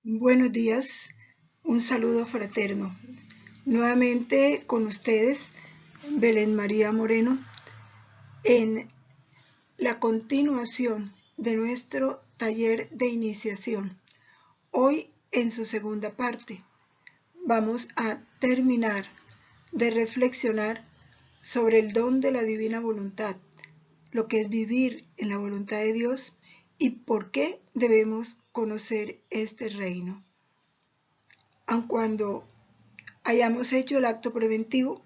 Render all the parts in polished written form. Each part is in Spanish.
Buenos días, un saludo fraterno. Nuevamente con ustedes, Belén María Moreno, en la continuación de nuestro taller de iniciación. Hoy, en su segunda parte, vamos a terminar de reflexionar sobre el don de la divina voluntad, lo que es vivir en la voluntad de Dios y por qué debemos conocer este reino. Aun cuando hayamos hecho el acto preventivo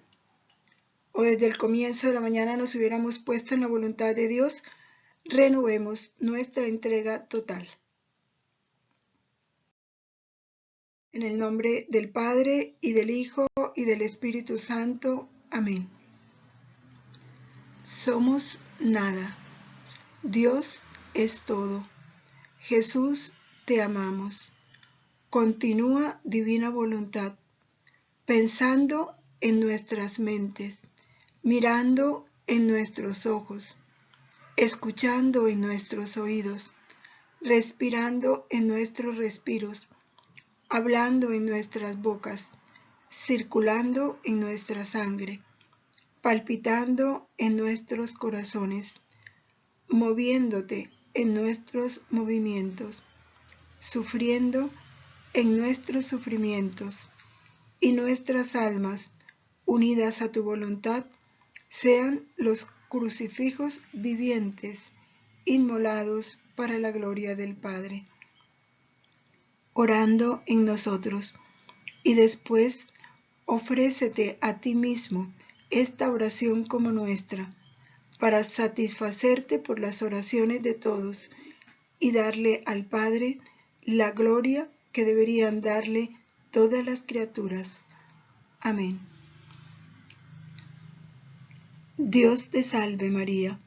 o desde el comienzo de la mañana nos hubiéramos puesto en la voluntad de Dios, renovemos nuestra entrega total. En el nombre del Padre, y del Hijo, y del Espíritu Santo. Amén. Somos nada. Dios es todo. Jesús, te amamos. Continúa, divina voluntad, pensando en nuestras mentes, mirando en nuestros ojos, escuchando en nuestros oídos, respirando en nuestros respiros, hablando en nuestras bocas, circulando en nuestra sangre, palpitando en nuestros corazones, moviéndote en nuestros movimientos, sufriendo en nuestros sufrimientos, y nuestras almas, unidas a tu voluntad, sean los crucifijos vivientes, inmolados para la gloria del Padre. Orando en nosotros, y después ofrécete a ti mismo esta oración como nuestra, para satisfacerte por las oraciones de todos y darle al Padre la gloria que deberían darle todas las criaturas. Amén. Dios te salve María,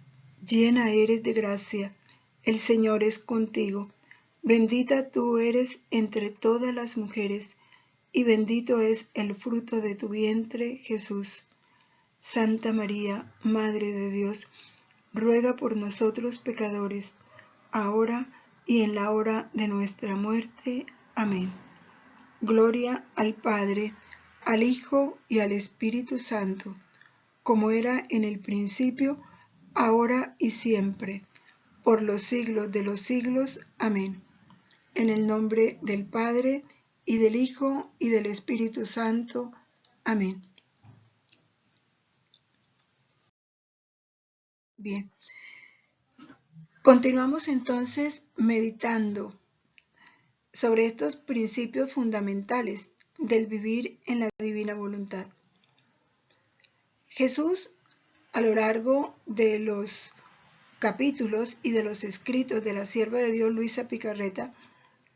llena eres de gracia, el Señor es contigo, bendita tú eres entre todas las mujeres, y bendito es el fruto de tu vientre, Jesús. Santa María, Madre de Dios, ruega por nosotros pecadores, ahora y en la hora de nuestra muerte. Amén. Gloria al Padre, al Hijo y al Espíritu Santo, como era en el principio, ahora y siempre, por los siglos de los siglos. Amén. En el nombre del Padre, y del Hijo, y del Espíritu Santo. Amén. Bien. Continuamos entonces meditando sobre estos principios fundamentales del vivir en la divina voluntad. Jesús, a lo largo de los capítulos y de los escritos de la sierva de Dios Luisa Picarreta,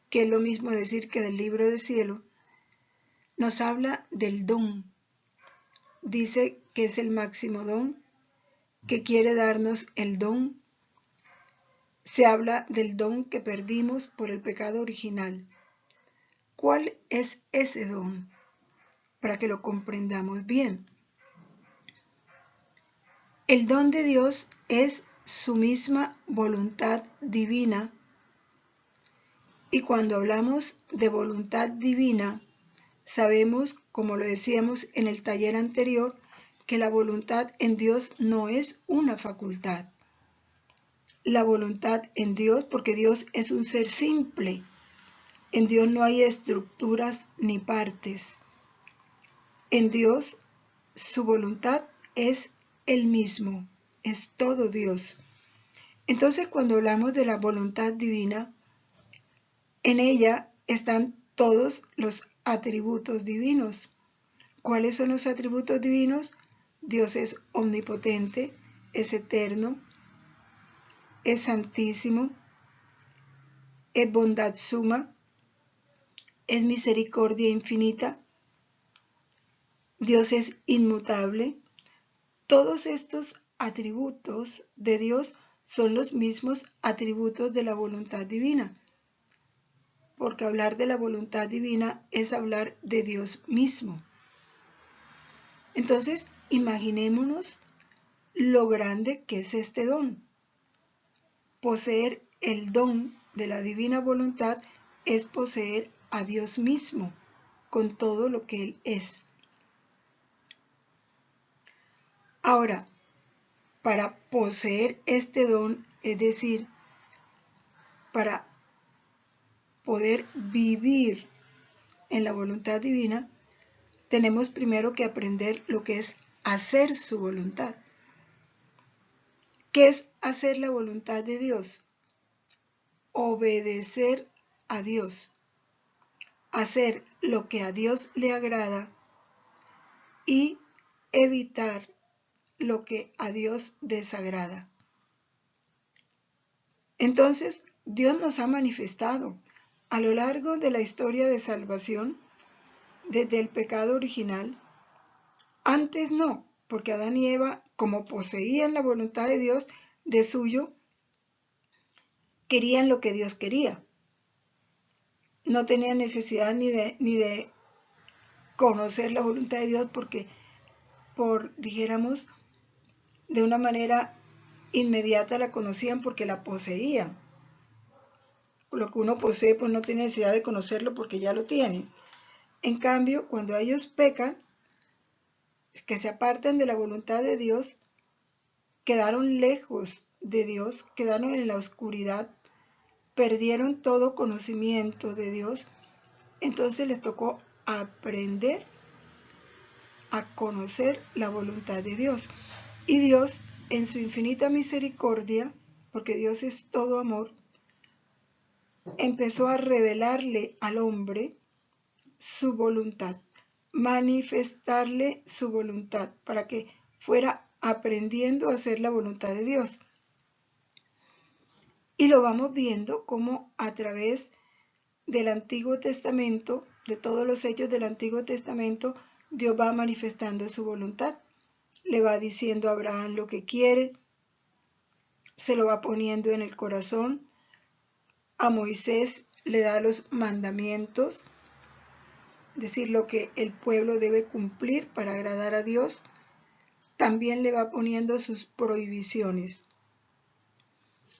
que es lo mismo decir que del libro del cielo, nos habla del don. Dice que es el máximo don, que quiere darnos el don. Se habla del don que perdimos por el pecado original. ¿Cuál es ese don? Para que lo comprendamos bien. El don de Dios es su misma voluntad divina. Y cuando hablamos de voluntad divina, sabemos, como lo decíamos en el taller anterior, que la voluntad en Dios no es una facultad. La voluntad en Dios, porque Dios es un ser simple. En Dios no hay estructuras ni partes. En Dios, su voluntad es el mismo, es todo Dios. Entonces, cuando hablamos de la voluntad divina, en ella están todos los atributos divinos. ¿Cuáles son los atributos divinos? Dios es omnipotente, es eterno, es santísimo, es bondad suma, es misericordia infinita, Dios es inmutable. Todos estos atributos de Dios son los mismos atributos de la voluntad divina, porque hablar de la voluntad divina es hablar de Dios mismo. Entonces, imaginémonos lo grande que es este don. Poseer el don de la divina voluntad es poseer a Dios mismo con todo lo que Él es. Ahora, para poseer este don, es decir, para poder vivir en la voluntad divina, tenemos primero que aprender lo que es hacer su voluntad. ¿Qué es hacer la voluntad de Dios? Obedecer a Dios, hacer lo que a Dios le agrada y evitar lo que a Dios desagrada. Entonces, Dios nos ha manifestado a lo largo de la historia de salvación, desde el pecado original. Antes no, porque Adán y Eva, como poseían la voluntad de Dios, de suyo, querían lo que Dios quería. No tenían necesidad ni de conocer la voluntad de Dios porque, dijéramos, de una manera inmediata la conocían porque la poseían. Lo que uno posee, pues no tiene necesidad de conocerlo porque ya lo tiene. En cambio, cuando ellos pecan, que se apartan de la voluntad de Dios, quedaron lejos de Dios, quedaron en la oscuridad, perdieron todo conocimiento de Dios. Entonces les tocó aprender a conocer la voluntad de Dios. Y Dios, en su infinita misericordia, porque Dios es todo amor, empezó a revelarle al hombre su voluntad, manifestarle su voluntad para que fuera aprendiendo a hacer la voluntad de Dios. Y lo vamos viendo como a través del Antiguo Testamento, de todos los hechos del Antiguo Testamento, Dios va manifestando su voluntad. Le va diciendo a Abraham lo que quiere, se lo va poniendo en el corazón. A Moisés le da los mandamientos, es decir, lo que el pueblo debe cumplir para agradar a Dios. También le va poniendo sus prohibiciones,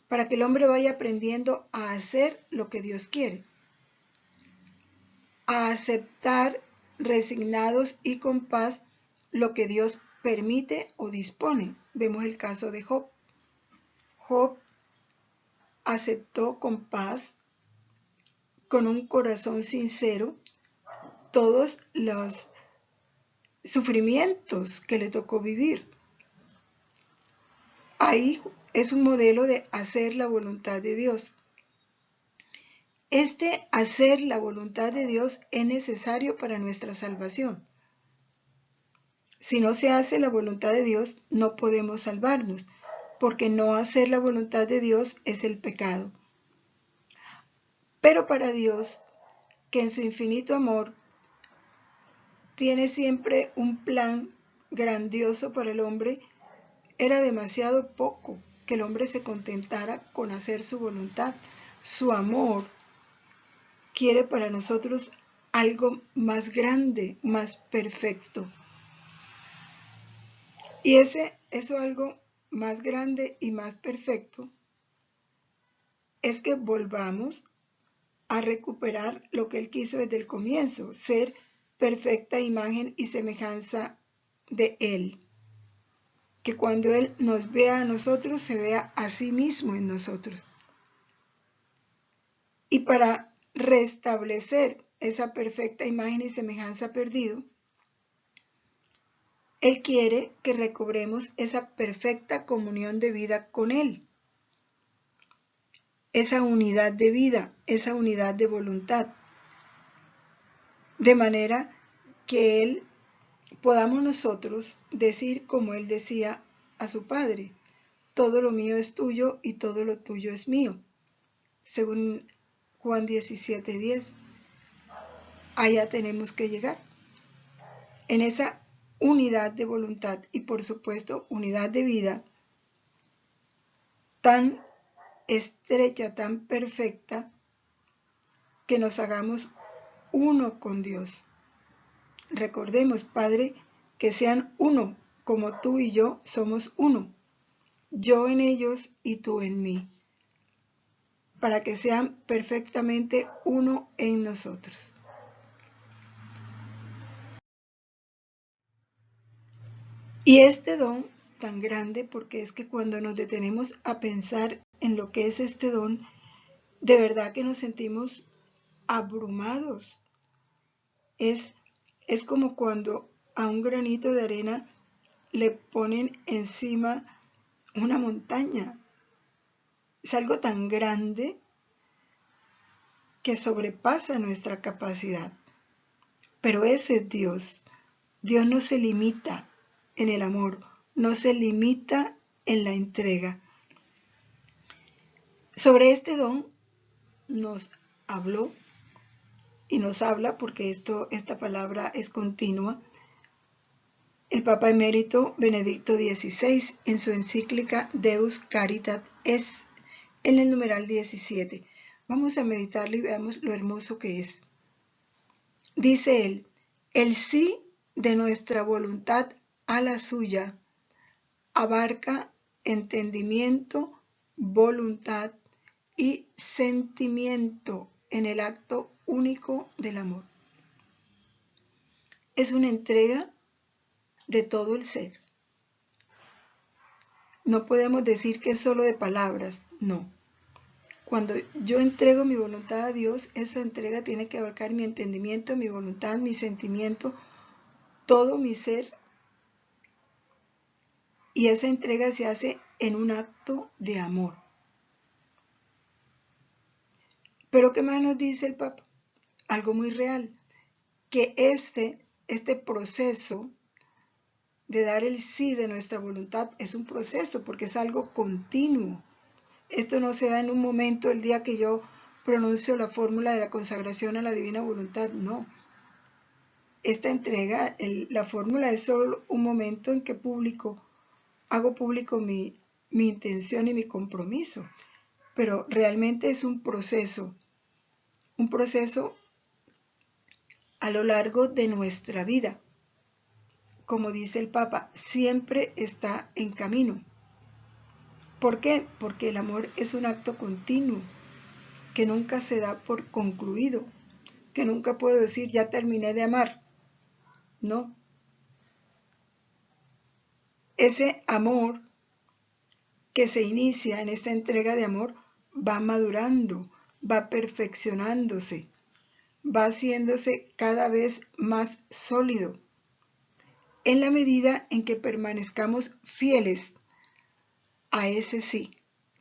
para que el hombre vaya aprendiendo a hacer lo que Dios quiere, a aceptar resignados y con paz lo que Dios permite o dispone. Vemos el caso de Job. Job aceptó con paz, con un corazón sincero, todos los sufrimientos que le tocó vivir. Ahí es un modelo de hacer la voluntad de Dios. Este hacer la voluntad de Dios es necesario para nuestra salvación. Si no se hace la voluntad de Dios, no podemos salvarnos, porque no hacer la voluntad de Dios es el pecado. Pero para Dios, que en su infinito amor tiene siempre un plan grandioso para el hombre, era demasiado poco que el hombre se contentara con hacer su voluntad. Su amor quiere para nosotros algo más grande, más perfecto. Y eso algo más grande y más perfecto es que volvamos a recuperar lo que Él quiso desde el comienzo, ser perfecta imagen y semejanza de Él. Que cuando Él nos vea a nosotros, se vea a sí mismo en nosotros. Y para restablecer esa perfecta imagen y semejanza perdido, Él quiere que recobremos esa perfecta comunión de vida con Él. Esa unidad de vida, esa unidad de voluntad. De manera que Él podamos nosotros decir como Él decía a su Padre: todo lo mío es tuyo y todo lo tuyo es mío. Según Juan 17:10. Allá tenemos que llegar. En esa unidad de voluntad y por supuesto unidad de vida tan estrecha, tan perfecta, que nos hagamos uno con Dios. Recordemos, Padre, que sean uno, como tú y yo somos uno. Yo en ellos y tú en mí. para que sean perfectamente uno en nosotros. Y este don tan grande, porque es que cuando nos detenemos a pensar en lo que es este don, de verdad que nos sentimos abrumados. Es como cuando a un granito de arena le ponen encima una montaña. Es algo tan grande que sobrepasa nuestra capacidad. Pero ese es Dios. Dios no se limita en el amor, no se limita en la entrega. Sobre este don nos habló y nos habla, porque esta palabra es continua, el Papa Emérito Benedicto XVI en su encíclica Deus Caritas es, en el numeral 17. Vamos a meditarlo y veamos lo hermoso que es. Dice él: el sí de nuestra voluntad a la suya abarca entendimiento, voluntad y sentimiento en el acto único del amor. Es una entrega de todo el ser. No podemos decir que es solo de palabras, no. Cuando yo entrego mi voluntad a Dios, esa entrega tiene que abarcar mi entendimiento, mi voluntad, mi sentimiento, todo mi ser. Y esa entrega se hace en un acto de amor. Pero ¿qué más nos dice el Papa? Algo muy real, que este proceso de dar el sí de nuestra voluntad es un proceso, porque es algo continuo. Esto no se da en un momento, el día que yo pronuncio la fórmula de la consagración a la divina voluntad, no. Esta entrega, la fórmula es solo un momento en que hago público mi intención y mi compromiso, pero realmente es un proceso a lo largo de nuestra vida. Como dice el Papa, siempre está en camino. ¿Por qué? Porque el amor es un acto continuo, que nunca se da por concluido, que nunca puedo decir ya terminé de amar. No. Ese amor que se inicia en esta entrega de amor va madurando, va perfeccionándose, va haciéndose cada vez más sólido, en la medida en que permanezcamos fieles a ese sí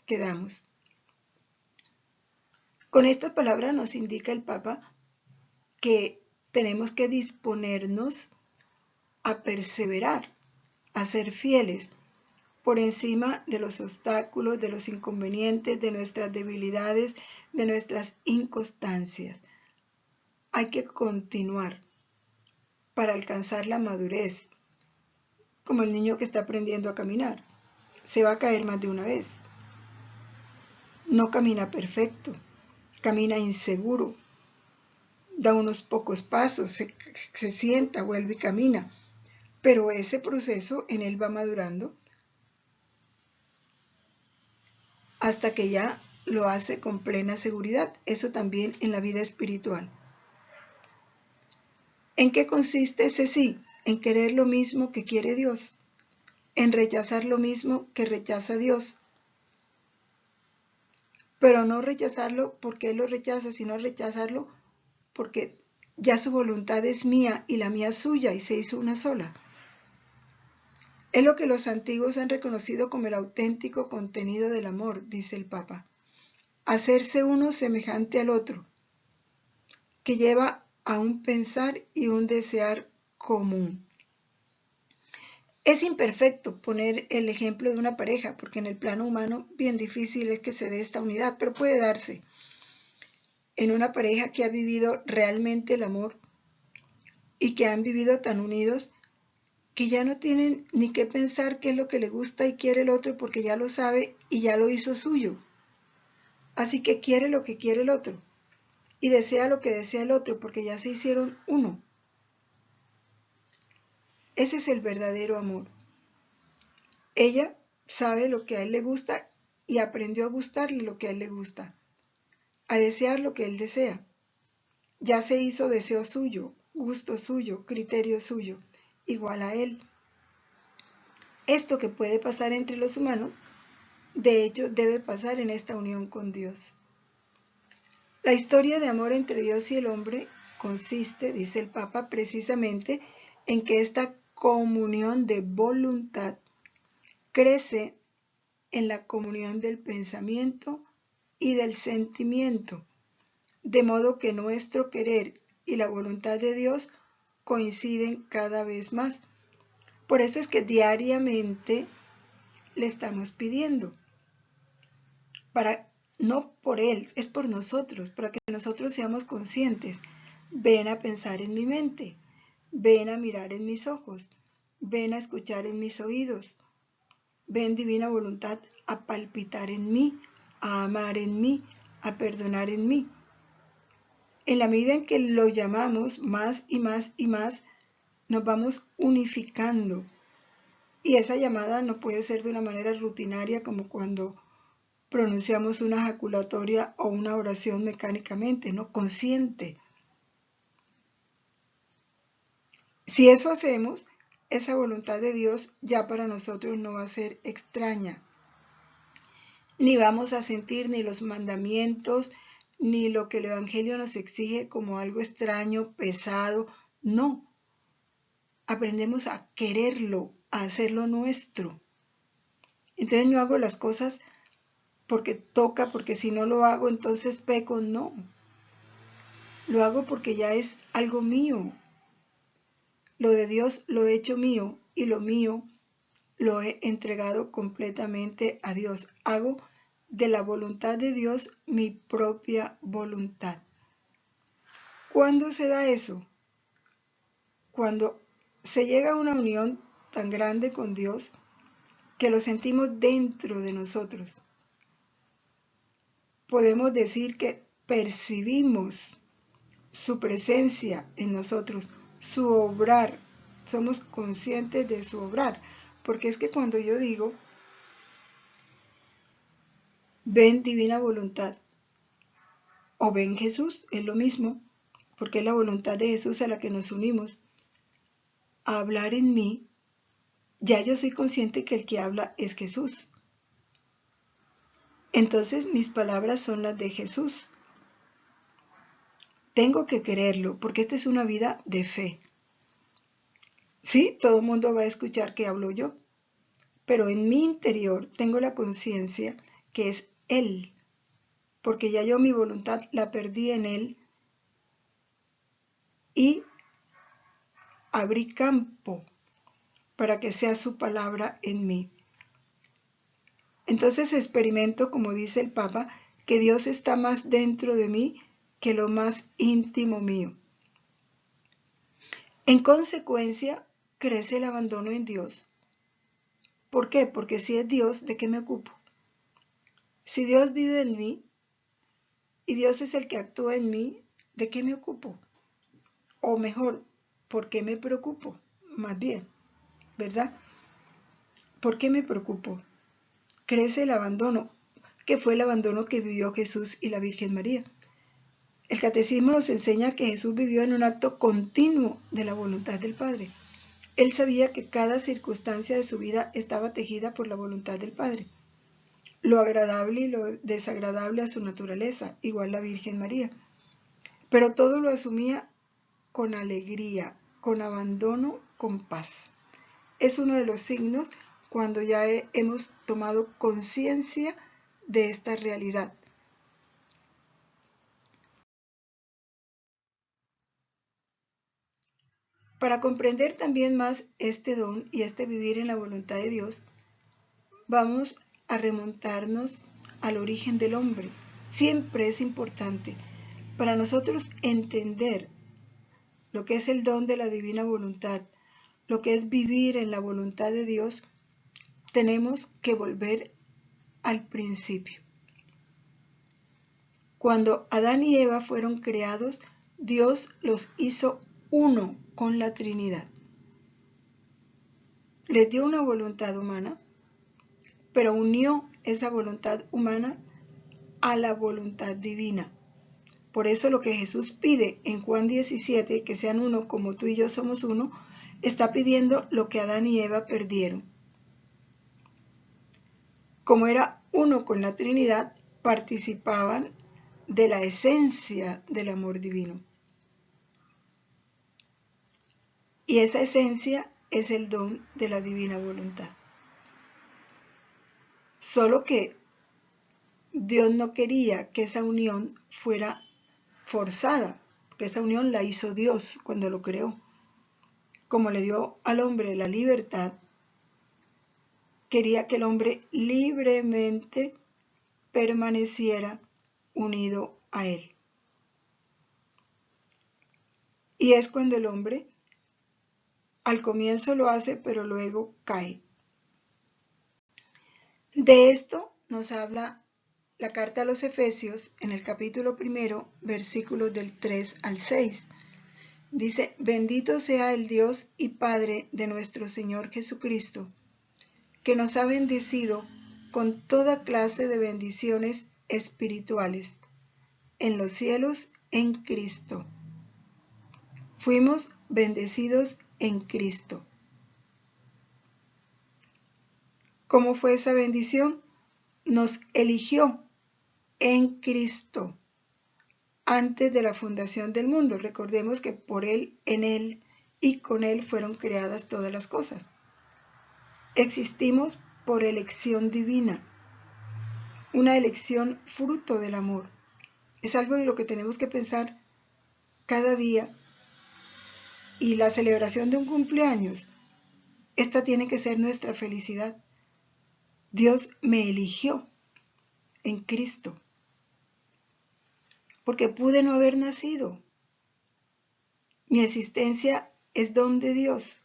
que damos. Con esta palabra nos indica el Papa que tenemos que disponernos a perseverar, a ser fieles por encima de los obstáculos, de los inconvenientes, de nuestras debilidades, de nuestras inconstancias. Hay que continuar para alcanzar la madurez, como el niño que está aprendiendo a caminar. Se va a caer más de una vez. No camina perfecto, camina inseguro, da unos pocos pasos, se sienta, vuelve y camina. Pero ese proceso en él va madurando hasta que ya lo hace con plena seguridad. Eso también en la vida espiritual. ¿En qué consiste ese sí? En querer lo mismo que quiere Dios, en rechazar lo mismo que rechaza Dios. Pero no rechazarlo porque Él lo rechaza, sino rechazarlo porque ya su voluntad es mía y la mía es suya y se hizo una sola. Es lo que los antiguos han reconocido como el auténtico contenido del amor, dice el Papa. Hacerse uno semejante al otro, que lleva a un pensar y un desear común. Es imperfecto poner el ejemplo de una pareja, porque en el plano humano bien difícil es que se dé esta unidad, pero puede darse en una pareja que ha vivido realmente el amor y que han vivido tan unidos que ya no tienen ni qué pensar qué es lo que le gusta y quiere el otro, porque ya lo sabe y ya lo hizo suyo. Así que quiere lo que quiere el otro y desea lo que desea el otro, porque ya se hicieron uno. Ese es el verdadero amor. Ella sabe lo que a él le gusta y aprendió a gustarle lo que a él le gusta. a desear lo que él desea. Ya se hizo deseo suyo, gusto suyo, criterio suyo, igual a él. Esto que puede pasar entre los humanos, de hecho, debe pasar en esta unión con Dios. La historia de amor entre Dios y el hombre consiste, dice el Papa, precisamente en que esta comunión de voluntad crece en la comunión del pensamiento y del sentimiento, de modo que nuestro querer y la voluntad de Dios coinciden cada vez más. Por eso es que diariamente le estamos pidiendo, no por Él, es por nosotros, para que nosotros seamos conscientes. Ven a pensar en mi mente, ven a mirar en mis ojos, ven a escuchar en mis oídos, ven divina voluntad a palpitar en mí, a amar en mí, a perdonar en mí. En la medida en que lo llamamos más y más y más, nos vamos unificando. Y esa llamada no puede ser de una manera rutinaria como cuando pronunciamos una ejaculatoria o una oración mecánicamente, no consciente. Si eso hacemos, esa voluntad de Dios ya para nosotros no va a ser extraña. Ni vamos a sentir ni los mandamientos, ni lo que el Evangelio nos exige como algo extraño, pesado. No. Aprendemos a quererlo, a hacerlo nuestro. Entonces no hago las cosas porque toca, porque si no lo hago entonces peco. No. Lo hago porque ya es algo mío. Lo de Dios lo he hecho mío y lo mío lo he entregado completamente a Dios. Hago de la voluntad de Dios mi propia voluntad. ¿Cuándo se da eso? Cuando se llega a una unión tan grande con Dios que lo sentimos dentro de nosotros. Podemos decir que percibimos su presencia en nosotros, su obrar. Somos conscientes de su obrar. Porque es que cuando yo digo, ven divina voluntad, o ven Jesús, es lo mismo, porque es la voluntad de Jesús a la que nos unimos, a hablar en mí, ya yo soy consciente que el que habla es Jesús. Entonces mis palabras son las de Jesús. Tengo que creerlo, porque esta es una vida de fe. Sí, todo el mundo va a escuchar que hablo yo, pero en mi interior tengo la conciencia que es Él, porque ya yo mi voluntad la perdí en Él y abrí campo para que sea su palabra en mí. Entonces experimento, como dice el Papa, que Dios está más dentro de mí que lo más íntimo mío. En consecuencia, crece el abandono en Dios. ¿Por qué? Porque si es Dios, ¿de qué me ocupo? Si Dios vive en mí y Dios es el que actúa en mí, ¿de qué me ocupo? O mejor, ¿por qué me preocupo? Más bien, ¿verdad? ¿Por qué me preocupo? Crece el abandono, que fue el abandono que vivió Jesús y la Virgen María. El Catecismo nos enseña que Jesús vivió en un acto continuo de la voluntad del Padre. Él sabía que cada circunstancia de su vida estaba tejida por la voluntad del Padre. Lo agradable y lo desagradable a su naturaleza, igual la Virgen María. Pero todo lo asumía con alegría, con abandono, con paz. Es uno de los signos cuando ya hemos tomado conciencia de esta realidad. Para comprender también más este don y este vivir en la voluntad de Dios, vamos a remontarnos al origen del hombre. Siempre es importante para nosotros entender lo que es el don de la divina voluntad, lo que es vivir en la voluntad de Dios, tenemos que volver al principio. Cuando Adán y Eva fueron creados, Dios los hizo uno con la Trinidad. Les dio una voluntad humana, pero unió esa voluntad humana a la voluntad divina. Por eso lo que Jesús pide en Juan 17, que sean uno como tú y yo somos uno, está pidiendo lo que Adán y Eva perdieron. Como era uno con la Trinidad, participaban de la esencia del amor divino. Y esa esencia es el don de la divina voluntad. Solo que Dios no quería que esa unión fuera forzada, porque esa unión la hizo Dios cuando lo creó. Como le dio al hombre la libertad, quería que el hombre libremente permaneciera unido a él. Y es cuando el hombre al comienzo lo hace, pero luego cae. De esto nos habla la carta a los Efesios en el capítulo 1, versículos del 3 al 6. Dice: bendito sea el Dios y Padre de nuestro Señor Jesucristo, que nos ha bendecido con toda clase de bendiciones espirituales en los cielos en Cristo. Fuimos bendecidos en Cristo. ¿Cómo fue esa bendición? Nos eligió en Cristo antes de la fundación del mundo. Recordemos que por Él, en Él y con Él fueron creadas todas las cosas. Existimos por elección divina, una elección fruto del amor. Es algo en lo que tenemos que pensar cada día. Y la celebración de un cumpleaños, esta tiene que ser nuestra felicidad. Dios me eligió en Cristo, porque pude no haber nacido. Mi existencia es don de Dios.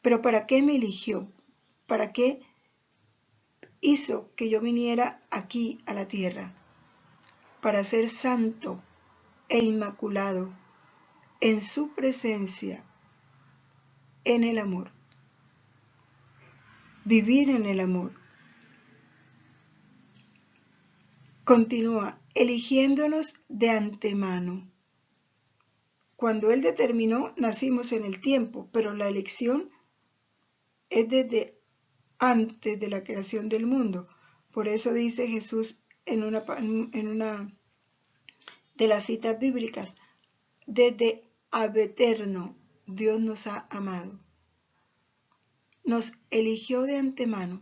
Pero ¿para qué me eligió? ¿Para qué hizo que yo viniera aquí a la tierra? Para ser santo e inmaculado en su presencia, en el amor. Vivir en el amor. Continúa, eligiéndonos de antemano. Cuando Él determinó, nacimos en el tiempo, pero la elección es desde antes de la creación del mundo. Por eso dice Jesús en una de las citas bíblicas: desde ab eterno Dios nos ha amado. Nos eligió de antemano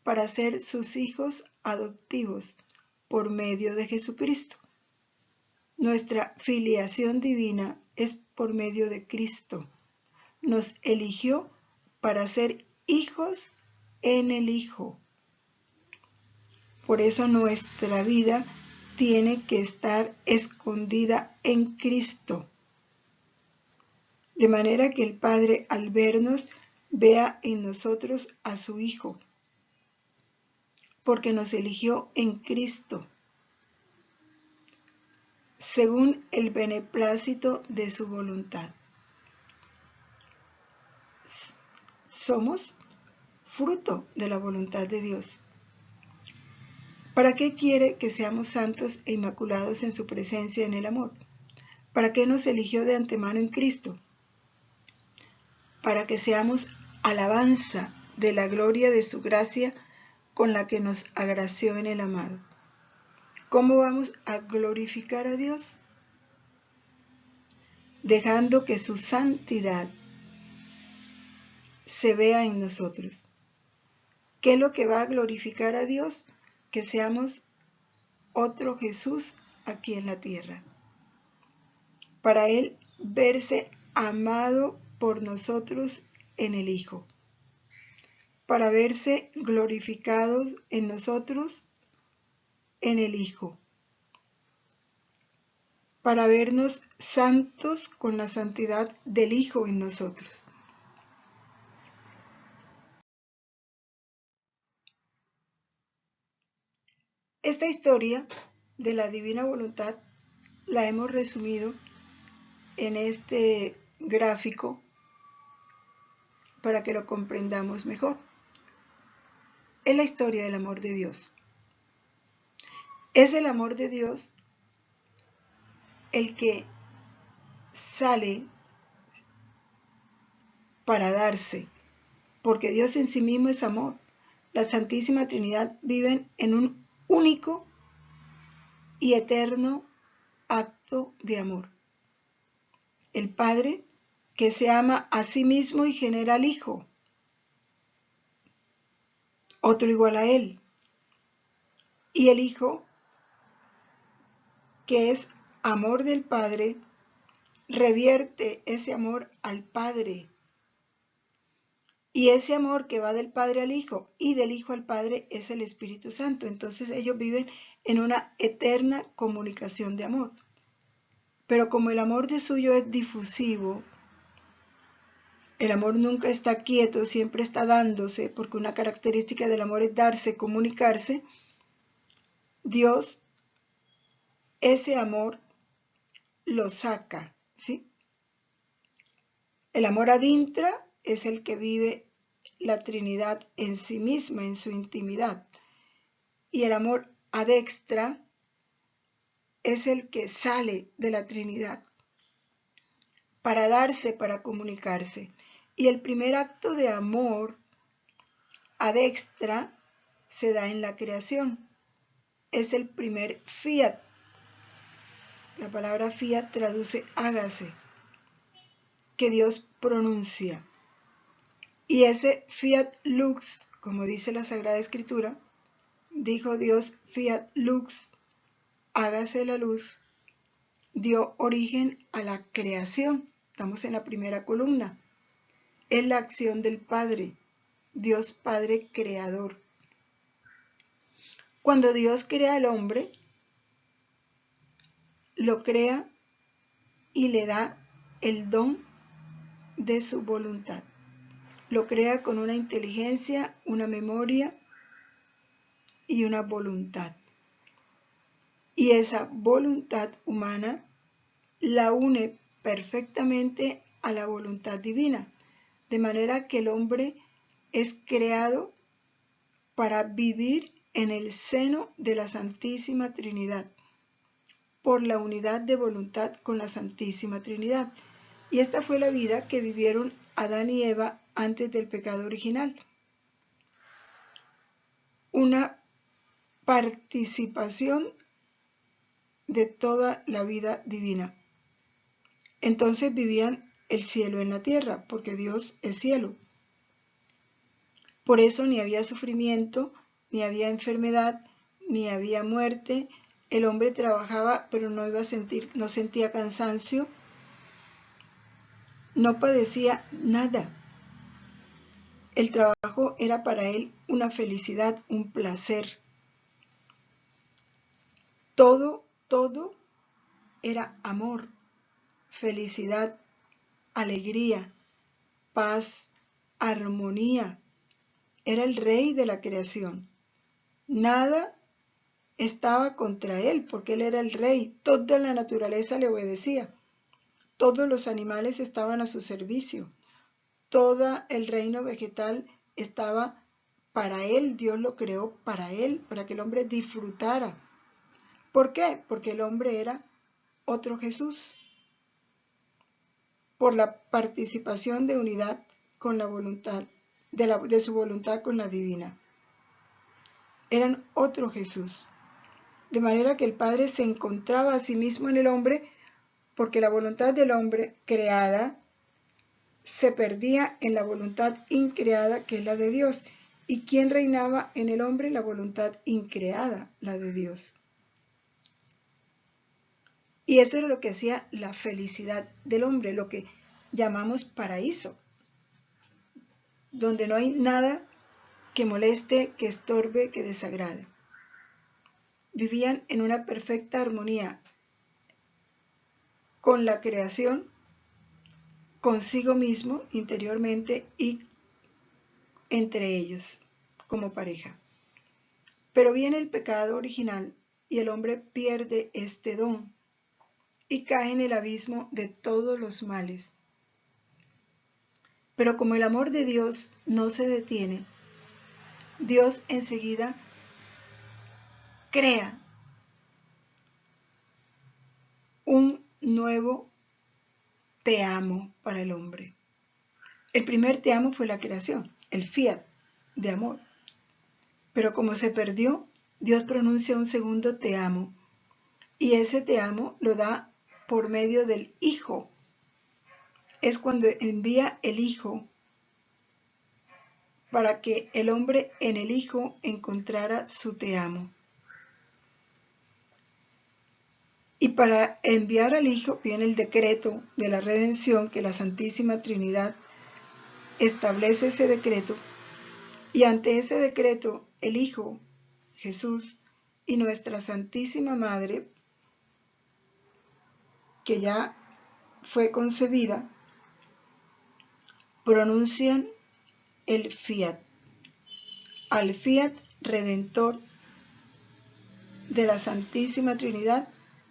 para ser sus hijos adoptivos por medio de Jesucristo. Nuestra filiación divina es por medio de Cristo. Nos eligió para ser hijos en el Hijo. Por eso nuestra vida tiene que estar escondida en Cristo. De manera que el Padre, al vernos, vea en nosotros a su Hijo, porque nos eligió en Cristo, según el beneplácito de su voluntad. Somos fruto de la voluntad de Dios. ¿Para qué quiere que seamos santos e inmaculados en su presencia en el amor? ¿Para qué nos eligió de antemano en Cristo? Para que seamos alabanza de la gloria de su gracia con la que nos agració en el amado. ¿Cómo vamos a glorificar a Dios? Dejando que su santidad se vea en nosotros. ¿Qué es lo que va a glorificar a Dios? Que seamos otro Jesús aquí en la tierra. Para Él verse amado por nosotros en el Hijo. Para verse glorificados en nosotros en el Hijo. Para vernos santos con la santidad del Hijo en nosotros. Esta historia de la divina voluntad la hemos resumido en este gráfico para que lo comprendamos mejor. Es la historia del amor de Dios. Es el amor de Dios el que sale para darse, porque Dios en sí mismo es amor. La Santísima Trinidad viven en un único y eterno acto de amor. El Padre que se ama a sí mismo y genera al Hijo, otro igual a Él, y el Hijo que es amor del Padre, revierte ese amor al Padre. Y ese amor que va del Padre al Hijo y del Hijo al Padre es el Espíritu Santo. Entonces ellos viven en una eterna comunicación de amor. Pero como el amor de suyo es difusivo, el amor nunca está quieto, siempre está dándose, porque una característica del amor es darse, comunicarse. Dios, ese amor lo saca, ¿sí? El amor ad intra es el que vive la Trinidad en sí misma, en su intimidad. Y el amor ad extra es el que sale de la Trinidad para darse, para comunicarse. Y el primer acto de amor ad extra se da en la creación. Es el primer fiat. La palabra fiat traduce hágase, que Dios pronuncia. Y ese fiat lux, como dice la Sagrada Escritura, dijo Dios fiat lux, hágase la luz, dio origen a la creación. Estamos en la primera columna. Es la acción del Padre, Dios Padre Creador. Cuando Dios crea al hombre, lo crea y le da el don de su voluntad. Lo crea con una inteligencia, una memoria y una voluntad. Y esa voluntad humana la une perfectamente a la voluntad divina, de manera que el hombre es creado para vivir en el seno de la Santísima Trinidad, por la unidad de voluntad con la Santísima Trinidad. Y esta fue la vida que vivieron Adán y Eva antes del pecado original. Una participación de toda la vida divina. Entonces vivían el cielo en la tierra, porque Dios es cielo. Por eso ni había sufrimiento, ni había enfermedad, ni había muerte. El hombre trabajaba, pero no sentía cansancio, no padecía nada. El trabajo era para él una felicidad, un placer. Todo era amor, felicidad, alegría, paz, armonía. Era el rey de la creación. Nada estaba contra él, porque él era el rey. Toda la naturaleza le obedecía. Todos los animales estaban a su servicio. Todo el reino vegetal estaba para él. Dios lo creó para él, para que el hombre disfrutara. ¿Por qué? Porque el hombre era otro Jesús. Por la participación de unidad con la voluntad, de su voluntad con la divina. Eran otro Jesús. De manera que el Padre se encontraba a sí mismo en el hombre, porque la voluntad del hombre creada se perdía en la voluntad increada, que es la de Dios. ¿Y quién reinaba en el hombre? La voluntad increada, la de Dios. Y eso era lo que hacía la felicidad del hombre, lo que llamamos paraíso, donde no hay nada que moleste, que estorbe, que desagrade. Vivían en una perfecta armonía con la creación, consigo mismo interiormente y entre ellos como pareja. Pero viene el pecado original y el hombre pierde este don y cae en el abismo de todos los males. Pero como el amor de Dios no se detiene, Dios enseguida crea un nuevo te amo para el hombre. El primer te amo fue la creación, el fiat de amor. Pero como se perdió, Dios pronuncia un segundo te amo. Y ese te amo lo da por medio del Hijo. Es cuando envía el Hijo para que el hombre en el Hijo encontrara su te amo. Y para enviar al Hijo viene el decreto de la redención, que la Santísima Trinidad establece ese decreto, y ante ese decreto el Hijo, Jesús, y nuestra Santísima Madre, que ya fue concebida, pronuncian el fiat. Al fiat redentor de la Santísima Trinidad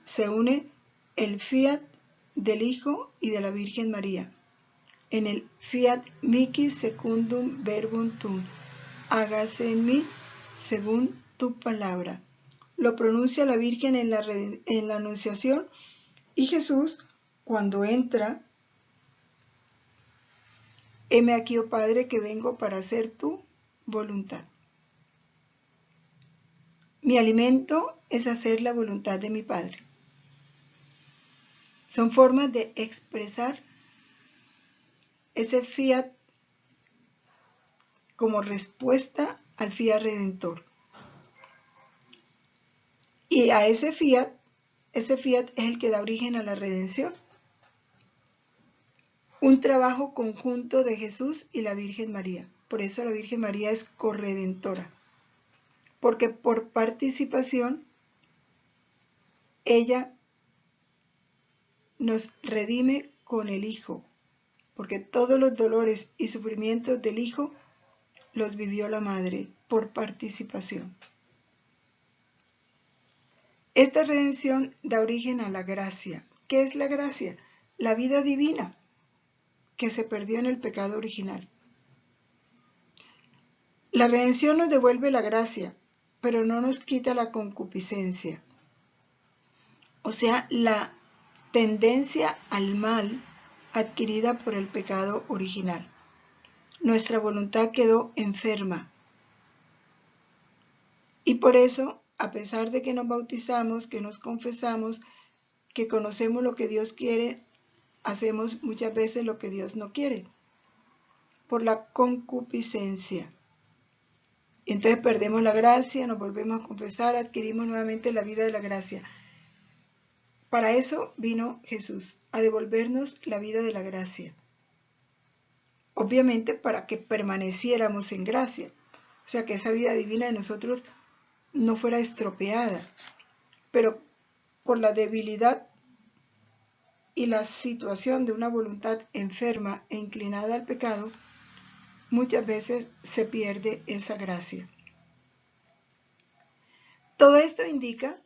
se une el fiat del Hijo y de la Virgen María. En el fiat mihi secundum verbum tuum, hágase en mí según tu palabra. Lo pronuncia la Virgen en la Anunciación, y Jesús, cuando entra, heme aquí, oh Padre, que vengo para hacer tu voluntad. Mi alimento es hacer la voluntad de mi Padre. Son formas de expresar ese fiat como respuesta al fiat redentor. Y a ese fiat es el que da origen a la redención. Un trabajo conjunto de Jesús y la Virgen María. Por eso la Virgen María es corredentora. Porque por participación ella nos redime con el Hijo. Porque todos los dolores y sufrimientos del Hijo los vivió la Madre por participación. Esta redención da origen a la gracia. ¿Qué es la gracia? La vida divina que se perdió en el pecado original. La redención nos devuelve la gracia, pero no nos quita la concupiscencia. O sea, la tendencia al mal adquirida por el pecado original. Nuestra voluntad quedó enferma. Y por eso, a pesar de que nos bautizamos, que nos confesamos, que conocemos lo que Dios quiere, hacemos muchas veces lo que Dios no quiere, por la concupiscencia. Y entonces perdemos la gracia, nos volvemos a confesar, adquirimos nuevamente la vida de la gracia. Para eso vino Jesús, a devolvernos la vida de la gracia. Obviamente para que permaneciéramos en gracia, o sea que esa vida divina de nosotros no fuera estropeada, pero por la debilidad y la situación de una voluntad enferma e inclinada al pecado, muchas veces se pierde esa gracia. Todo esto indica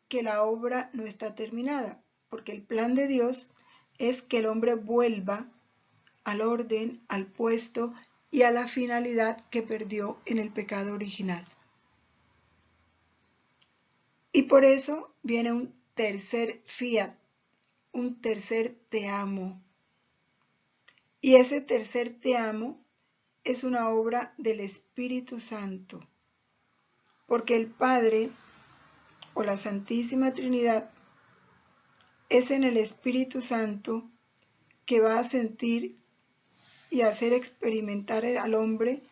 que la obra no está terminada, porque el plan de Dios es que el hombre vuelva al orden, al puesto y a la finalidad que perdió en el pecado original. Y por eso viene un tercer fiat, un tercer te amo. Y ese tercer te amo es una obra del Espíritu Santo, porque el Padre o la Santísima Trinidad es en el Espíritu Santo que va a sentir y a hacer experimentar al hombre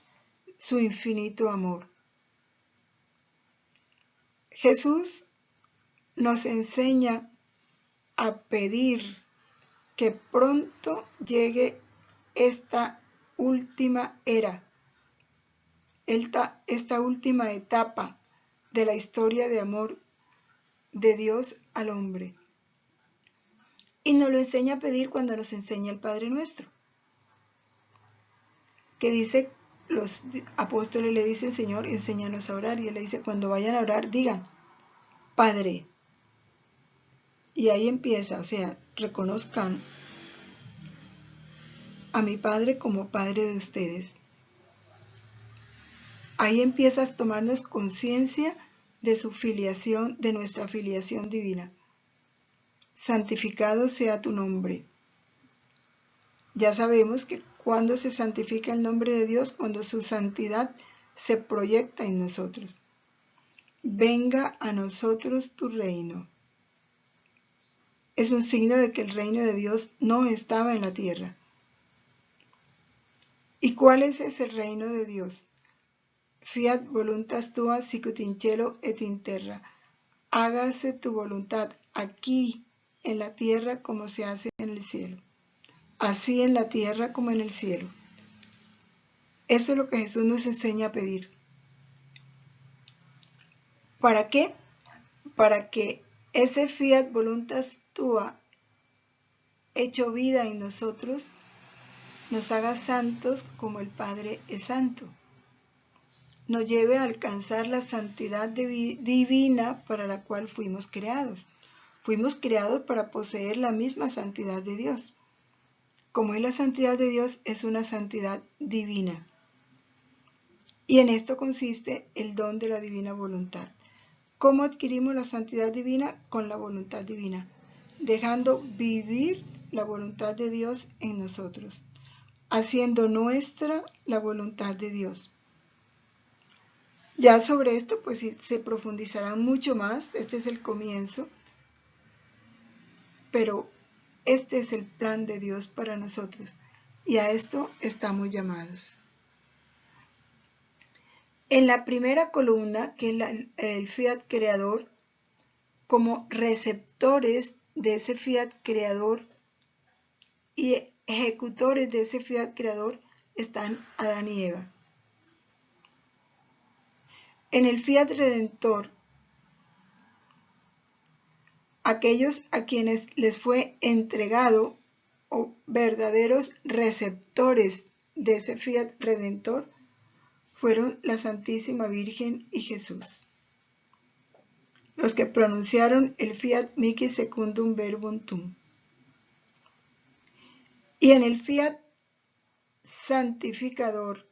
su infinito amor. Jesús nos enseña a pedir que pronto llegue esta última era, esta última etapa de la historia de amor de Dios al hombre. Y nos lo enseña a pedir cuando nos enseña el Padre Nuestro, que dice, los apóstoles le dicen, Señor, enséñanos a orar, y Él le dice, cuando vayan a orar, digan, Padre. Y ahí empieza, o sea, reconozcan a mi Padre como Padre de ustedes. Ahí empiezas a tomarnos conciencia de su filiación, de nuestra filiación divina. santificado sea tu nombre. Ya sabemos que cuando se santifica el nombre de Dios, cuando su santidad se proyecta en nosotros. Venga a nosotros tu reino. Es un signo de que el reino de Dios no estaba en la tierra. ¿Y cuál es ese reino de Dios? Fiat voluntas tua sicut in cielo et in terra. Hágase tu voluntad aquí en la tierra como se hace en el cielo. Así en la tierra como en el cielo. Eso es lo que Jesús nos enseña a pedir. ¿Para qué? Para que ese fiat voluntas tua hecho vida en nosotros nos haga santos como el Padre es santo. Nos lleve a alcanzar la santidad divina para la cual fuimos creados. Fuimos creados para poseer la misma santidad de Dios. Como es la santidad de Dios, es una santidad divina. Y en esto consiste el don de la divina voluntad. ¿Cómo adquirimos la santidad divina? Con la voluntad divina, dejando vivir la voluntad de Dios en nosotros, haciendo nuestra la voluntad de Dios. Ya sobre esto pues se profundizará mucho más, este es el comienzo, pero este es el plan de Dios para nosotros y a esto estamos llamados. En la primera columna, que es el fiat creador, como receptores de ese fiat creador y ejecutores de ese fiat creador, están Adán y Eva. En el fiat redentor, aquellos a quienes les fue entregado o verdaderos receptores de ese fiat redentor fueron la Santísima Virgen y Jesús, los que pronunciaron el fiat mihi secundum verbum tuum. Y en el fiat santificador,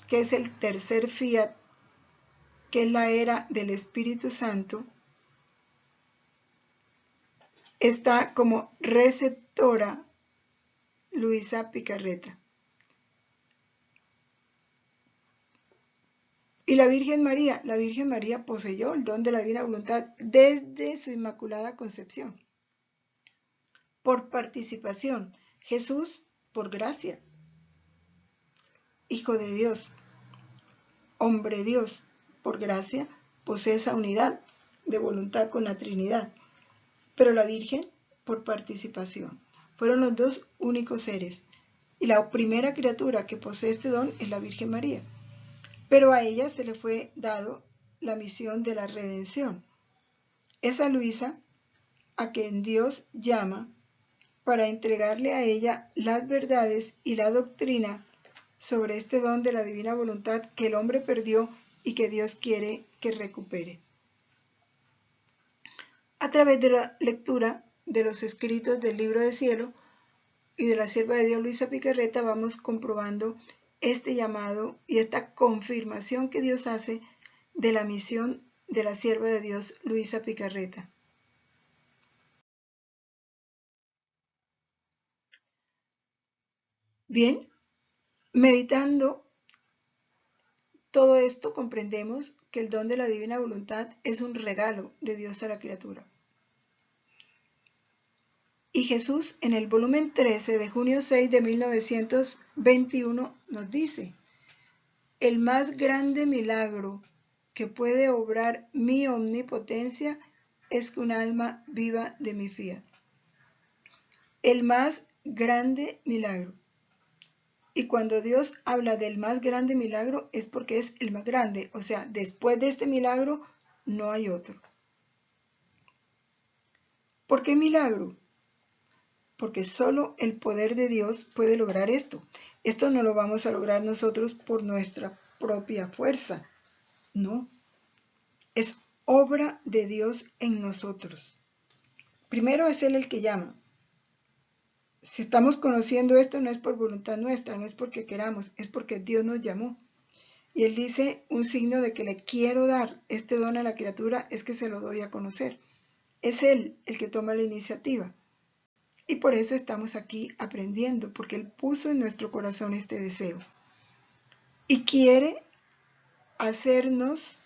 que es el tercer fiat, que es la era del Espíritu Santo, está como receptora Luisa Picarreta. Y la Virgen María poseyó el don de la divina voluntad desde su Inmaculada Concepción. Por participación, Jesús por gracia. Hijo de Dios, hombre Dios, por gracia, posee esa unidad de voluntad con la Trinidad. Pero la Virgen por participación. Fueron los dos únicos seres. Y la primera criatura que posee este don es la Virgen María. Pero a ella se le fue dado la misión de la redención. Es a Luisa a quien Dios llama para entregarle a ella las verdades y la doctrina sobre este don de la divina voluntad que el hombre perdió y que Dios quiere que recupere. A través de la lectura de los escritos del Libro de Cielo y de la sierva de Dios Luisa Picarreta vamos comprobando este llamado y esta confirmación que Dios hace de la misión de la sierva de Dios Luisa Picarreta. Bien, meditando todo esto comprendemos que el don de la divina voluntad es un regalo de Dios a la criatura. Y Jesús en el volumen 13 de junio 6 de 1921 nos dice: el más grande milagro que puede obrar mi omnipotencia es que un alma viva de mi fiat. El más grande milagro. Y cuando Dios habla del más grande milagro es porque es el más grande, o sea, después de este milagro no hay otro. ¿Por qué milagro? Porque solo el poder de Dios puede lograr esto. Esto no lo vamos a lograr nosotros por nuestra propia fuerza, no. Es obra de Dios en nosotros. Primero es Él el que llama. Si estamos conociendo esto no es por voluntad nuestra, no es porque queramos, es porque Dios nos llamó. Y Él dice, un signo de que le quiero dar este don a la criatura es que se lo doy a conocer. es Él el que toma la iniciativa. Y por eso estamos aquí aprendiendo, porque Él puso en nuestro corazón este deseo. Y quiere hacernos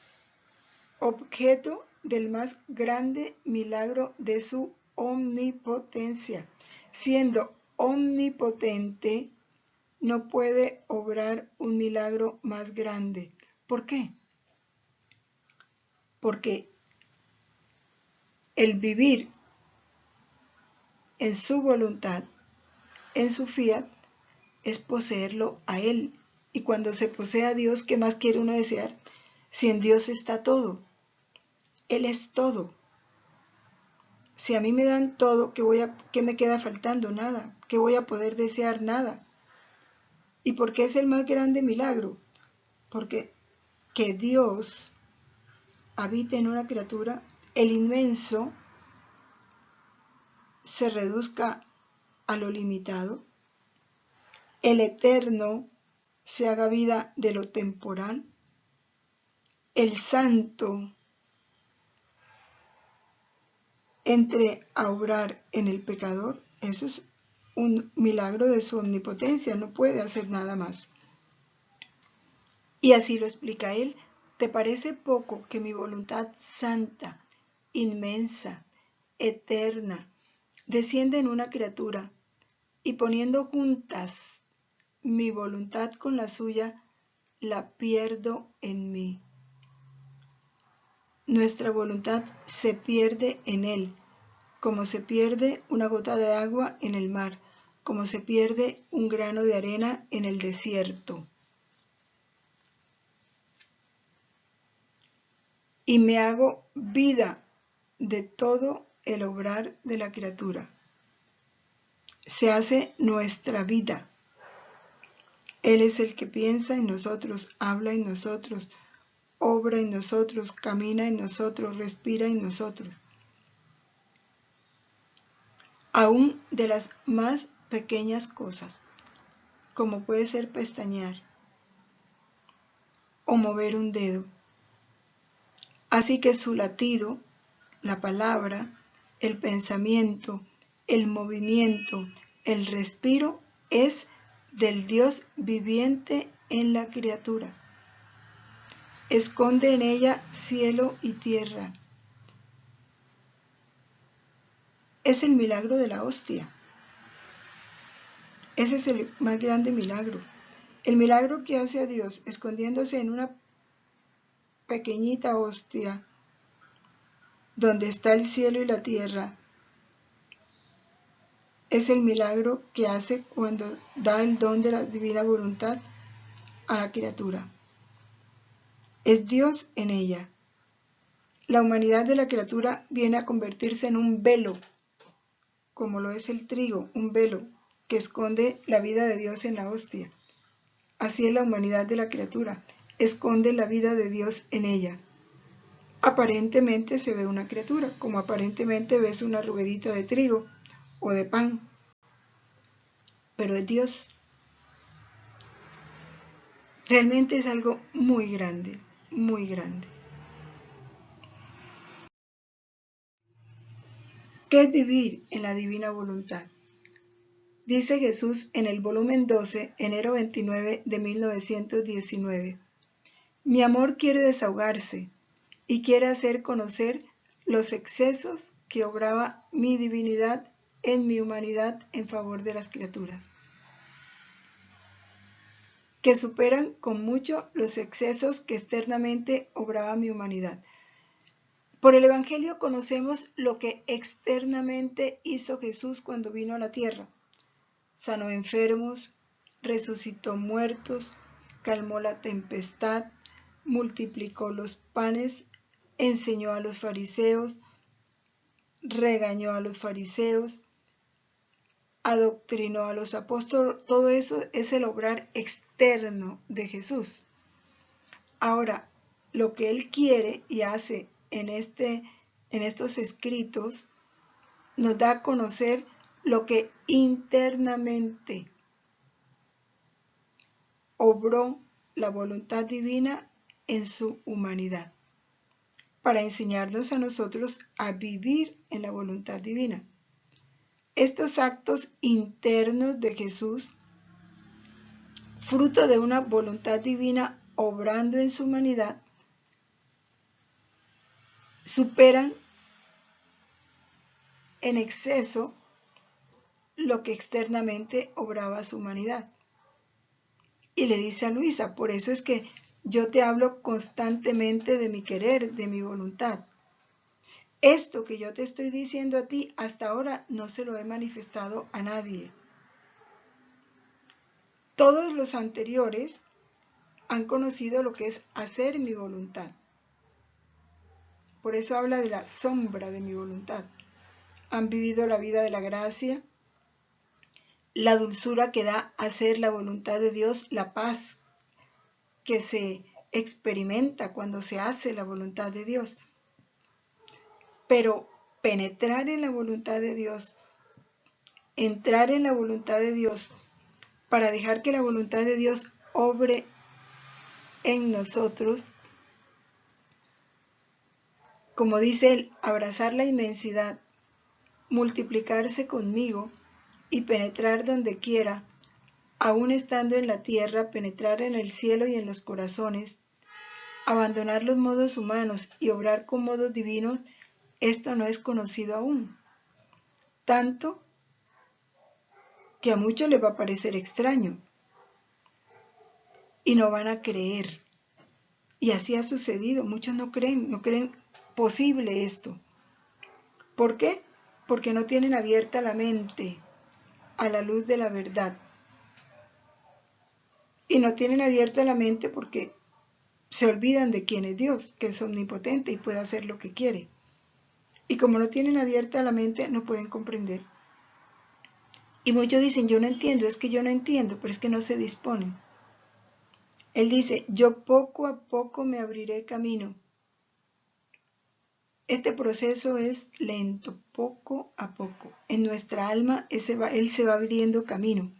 objeto del más grande milagro de su omnipotencia. Siendo omnipotente, no puede obrar un milagro más grande. ¿Por qué? Porque el vivir en su voluntad, en su fiat, es poseerlo a Él. Y cuando se posee a Dios, ¿qué más quiere uno desear? Si en Dios está todo. Él es todo. Si a mí me dan todo, ¿qué me queda faltando? Nada. ¿Qué voy a poder desear? Nada. ¿Y por qué es el más grande milagro? Porque que Dios habite en una criatura, el inmenso se reduzca a lo limitado, el eterno se haga vida de lo temporal, el santo entre a obrar en el pecador. Eso es un milagro de su omnipotencia, no puede hacer nada más. Y así lo explica él. ¿Te parece poco que mi voluntad santa, inmensa, eterna, desciende en una criatura y poniendo juntas mi voluntad con la suya, la pierdo en mí? Nuestra voluntad se pierde en él, como se pierde una gota de agua en el mar, como se pierde un grano de arena en el desierto. Y me hago vida de todo el obrar de la criatura. Se hace nuestra vida. Él es el que piensa en nosotros, habla en nosotros, obra en nosotros, camina en nosotros, respira en nosotros. Aún de las más pequeñas cosas, como puede ser pestañear o mover un dedo. Así que su latido, la palabra, el pensamiento, el movimiento, el respiro es del Dios viviente en la criatura. Esconde en ella cielo y tierra. Es el milagro de la hostia. Ese es el más grande milagro. El milagro que hace a Dios escondiéndose en una pequeñita hostia donde está el cielo y la tierra. Es el milagro que hace cuando da el don de la divina voluntad a la criatura. Es Dios en ella. La humanidad de la criatura viene a convertirse en un velo, como lo es el trigo, un velo que esconde la vida de Dios en la hostia. Así es la humanidad de la criatura, esconde la vida de Dios en ella. Aparentemente se ve una criatura, como aparentemente ves una ruedita de trigo o de pan, pero es Dios. Realmente es algo muy grande, muy grande. ¿Qué es vivir en la divina voluntad? Dice Jesús en el volumen 12, enero 29 de 1919. Mi amor quiere desahogarse y quiere hacer conocer los excesos que obraba mi divinidad en mi humanidad en favor de las criaturas, que superan con mucho los excesos que externamente obraba mi humanidad. Por el Evangelio conocemos lo que externamente hizo Jesús cuando vino a la tierra. Sanó enfermos, resucitó muertos, calmó la tempestad, multiplicó los panes, enseñó a los fariseos, regañó a los fariseos, adoctrinó a los apóstoles. Todo eso es el obrar externo de Jesús. Ahora, lo que Él quiere y hace en estos escritos nos da a conocer lo que internamente obró la voluntad divina en su humanidad. para enseñarnos a nosotros a vivir en la voluntad divina. Estos actos internos de Jesús, fruto de una voluntad divina obrando en su humanidad, superan en exceso lo que externamente obraba su humanidad. Y le dice a Luisa, por eso es que yo te hablo constantemente de mi querer, de mi voluntad. Esto que yo te estoy diciendo a ti, hasta ahora no se lo he manifestado a nadie. Todos los anteriores han conocido lo que es hacer mi voluntad. Por eso habla de la sombra de mi voluntad. Han vivido la vida de la gracia, la dulzura que da hacer la voluntad de Dios, la paz que se experimenta cuando se hace la voluntad de Dios. Pero penetrar en la voluntad de Dios, entrar en la voluntad de Dios, para dejar que la voluntad de Dios obre en nosotros, como dice él, abrazar la inmensidad, multiplicarse conmigo y penetrar donde quiera, aún estando en la tierra, penetrar en el cielo y en los corazones, abandonar los modos humanos y obrar con modos divinos, esto no es conocido aún. Tanto que a muchos les va a parecer extraño y no van a creer. Y así ha sucedido, muchos no creen posible esto. ¿Por qué? Porque no tienen abierta la mente a la luz de la verdad. Y no tienen abierta la mente porque se olvidan de quién es Dios, que es omnipotente y puede hacer lo que quiere. Y como no tienen abierta la mente, no pueden comprender. Y muchos dicen, yo no entiendo, es que yo no entiendo, pero es que no se disponen. Él dice, yo poco a poco me abriré camino. Este proceso es lento, poco a poco. En nuestra alma él se va abriendo camino.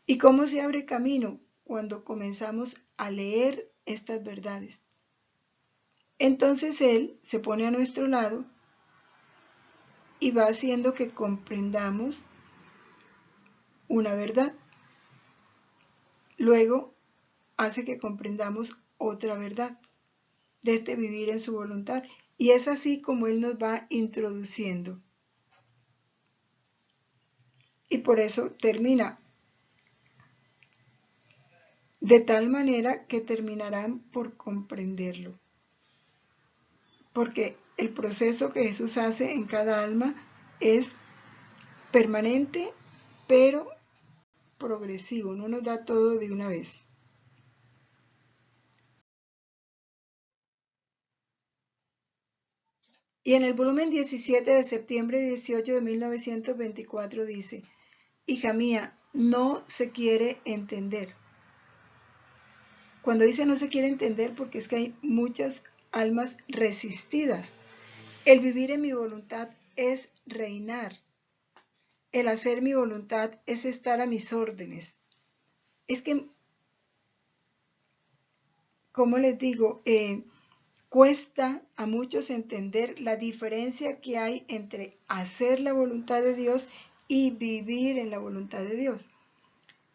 ¿Y cómo se abre camino? Cuando comenzamos a leer estas verdades. Entonces Él se pone a nuestro lado y va haciendo que comprendamos una verdad. Luego hace que comprendamos otra verdad de este vivir en su voluntad. Y es así como Él nos va introduciendo. Y por eso termina de tal manera que terminarán por comprenderlo. Porque el proceso que Jesús hace en cada alma es permanente, pero progresivo, no nos da todo de una vez. Y en el volumen 17 de septiembre 18 de 1924 dice, hija mía, no se quiere entender. Cuando dice no se quiere entender, porque es que hay muchas almas resistidas. El vivir en mi voluntad es reinar. El hacer mi voluntad es estar a mis órdenes. Es que, como les digo, cuesta a muchos entender la diferencia que hay entre hacer la voluntad de Dios y vivir en la voluntad de Dios.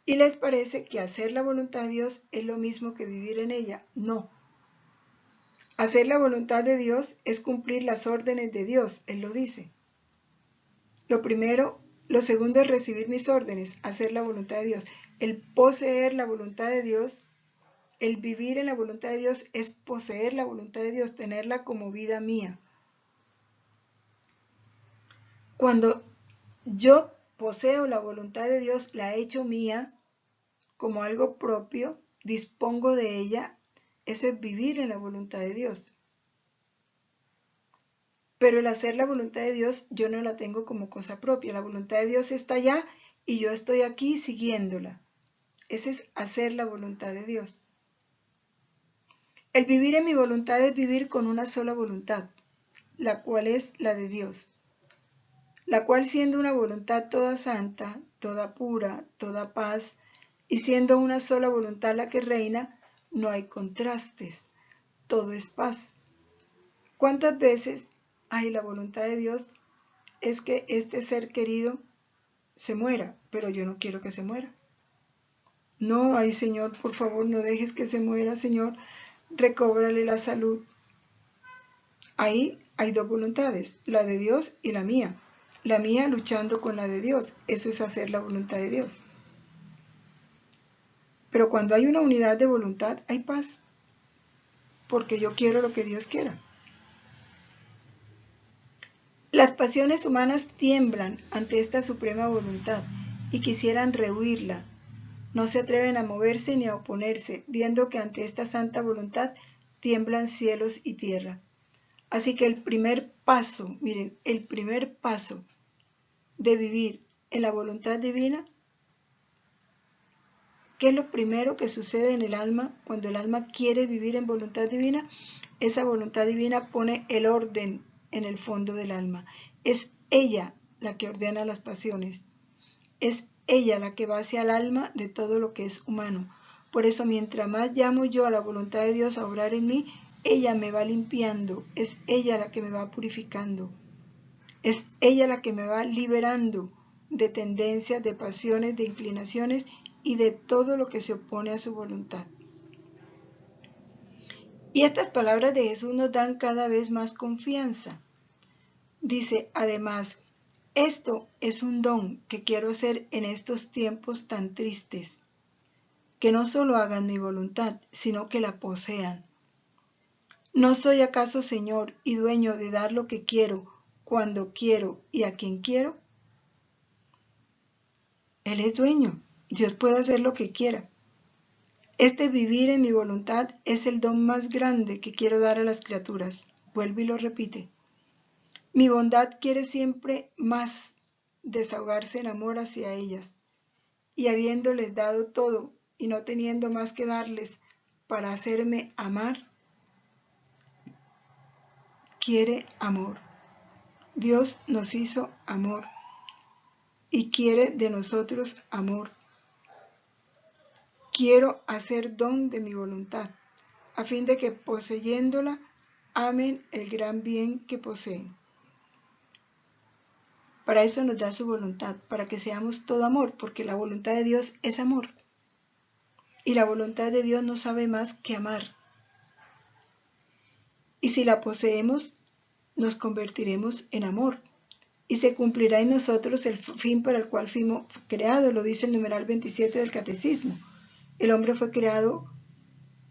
Y les parece que hacer la voluntad de Dios es lo mismo que vivir en ella. No. Hacer la voluntad de Dios es cumplir las órdenes de Dios, Él lo dice. Lo segundo es recibir mis órdenes, hacer la voluntad de Dios. El poseer la voluntad de Dios, el vivir en la voluntad de Dios es poseer la voluntad de Dios, tenerla como vida mía. Cuando yo poseo la voluntad de Dios, la he hecho mía como algo propio, dispongo de ella, eso es vivir en la voluntad de Dios. Pero el hacer la voluntad de Dios, yo no la tengo como cosa propia. La voluntad de Dios está allá y yo estoy aquí siguiéndola. Ese es hacer la voluntad de Dios. El vivir en mi voluntad es vivir con una sola voluntad, la cual es la de Dios, la cual siendo una voluntad toda santa, toda pura, toda paz, y siendo una sola voluntad la que reina, no hay contrastes, todo es paz. ¿Cuántas veces, la voluntad de Dios es que este ser querido se muera, pero yo no quiero que se muera? No, Señor, por favor, no dejes que se muera, Señor, recóbrale la salud. Ahí hay dos voluntades, la de Dios y la mía. La mía luchando con la de Dios, eso es hacer la voluntad de Dios. Pero cuando hay una unidad de voluntad, hay paz, porque yo quiero lo que Dios quiera. Las pasiones humanas tiemblan ante esta suprema voluntad y quisieran rehuirla. No se atreven a moverse ni a oponerse, viendo que ante esta santa voluntad tiemblan cielos y tierra. Así que el primer paso, miren, el primer paso de vivir en la voluntad divina, ¿qué es lo primero que sucede en el alma cuando el alma quiere vivir en voluntad divina? Esa voluntad divina pone el orden en el fondo del alma. Es ella la que ordena las pasiones. Es ella la que va hacia el alma de todo lo que es humano. Por eso, mientras más llamo yo a la voluntad de Dios a obrar en mí, ella me va limpiando. Es ella la que me va purificando. Es ella la que me va liberando de tendencias, de pasiones, de inclinaciones y de todo lo que se opone a su voluntad. Y estas palabras de Jesús nos dan cada vez más confianza. Dice, además, esto es un don que quiero hacer en estos tiempos tan tristes, que no solo hagan mi voluntad, sino que la posean. ¿No soy acaso Señor y dueño de dar lo que quiero, cuando quiero y a quien quiero? Él es dueño, Dios puede hacer lo que quiera. Este vivir en mi voluntad es el don más grande que quiero dar a las criaturas. Vuelve y lo repite. Mi bondad quiere siempre más desahogarse en amor hacia ellas, y habiéndoles dado todo y no teniendo más que darles para hacerme amar, quiere amor. Dios nos hizo amor y quiere de nosotros amor. Quiero hacer don de mi voluntad, a fin de que poseyéndola amen el gran bien que poseen. Para eso nos da su voluntad, para que seamos todo amor, porque la voluntad de Dios es amor. Y la voluntad de Dios no sabe más que amar. Y si la poseemos, nos convertiremos en amor. Y se cumplirá en nosotros el fin para el cual fuimos creados, lo dice el numeral 27 del Catecismo. El hombre fue creado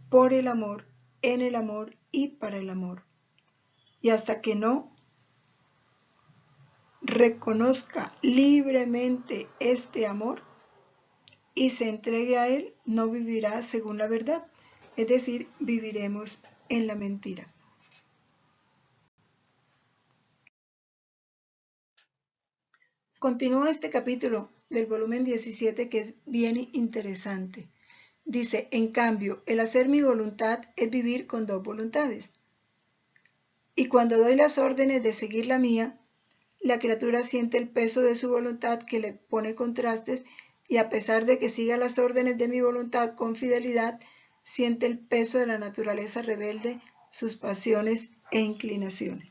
por el amor, en el amor y para el amor. Y hasta que no reconozca libremente este amor y se entregue a él, no vivirá según la verdad, es decir, viviremos en la mentira. Continúa este capítulo del volumen 17 que es bien interesante. Dice, en cambio, el hacer mi voluntad es vivir con dos voluntades. Y cuando doy las órdenes de seguir la mía, la criatura siente el peso de su voluntad que le pone contrastes y a pesar de que siga las órdenes de mi voluntad con fidelidad, siente el peso de la naturaleza rebelde, sus pasiones e inclinaciones.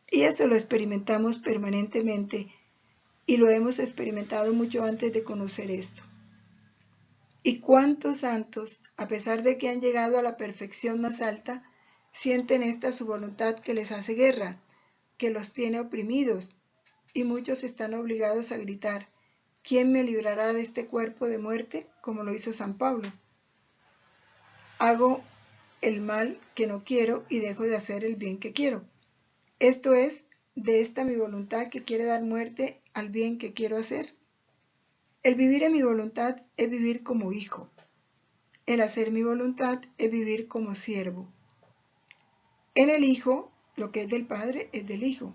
Y eso lo experimentamos permanentemente y lo hemos experimentado mucho antes de conocer esto. ¿Y cuántos santos, a pesar de que han llegado a la perfección más alta, sienten esta su voluntad que les hace guerra, que los tiene oprimidos, y muchos están obligados a gritar, ¿quién me librará de este cuerpo de muerte? Como lo hizo San Pablo. Hago el mal que no quiero y dejo de hacer el bien que quiero. Esto es, de esta mi voluntad que quiere dar muerte al bien que quiero hacer. El vivir en mi voluntad es vivir como hijo. El hacer mi voluntad es vivir como siervo. En el hijo, lo que es del padre es del hijo.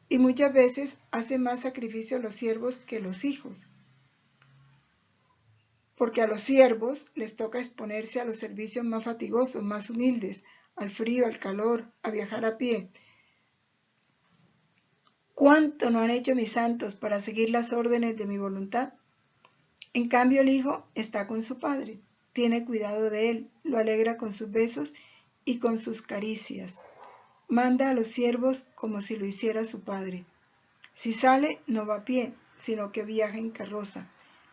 Y muchas veces hacen más sacrificio los siervos que los hijos. Porque a los siervos les toca exponerse a los servicios más fatigosos, más humildes, al frío, al calor, a viajar a pie. ¿Cuánto no han hecho mis santos para seguir las órdenes de mi voluntad? En cambio el hijo está con su padre, tiene cuidado de él, lo alegra con sus besos y con sus caricias. manda a los siervos como si lo hiciera su padre. Si sale, no va a pie, sino que viaja en carroza.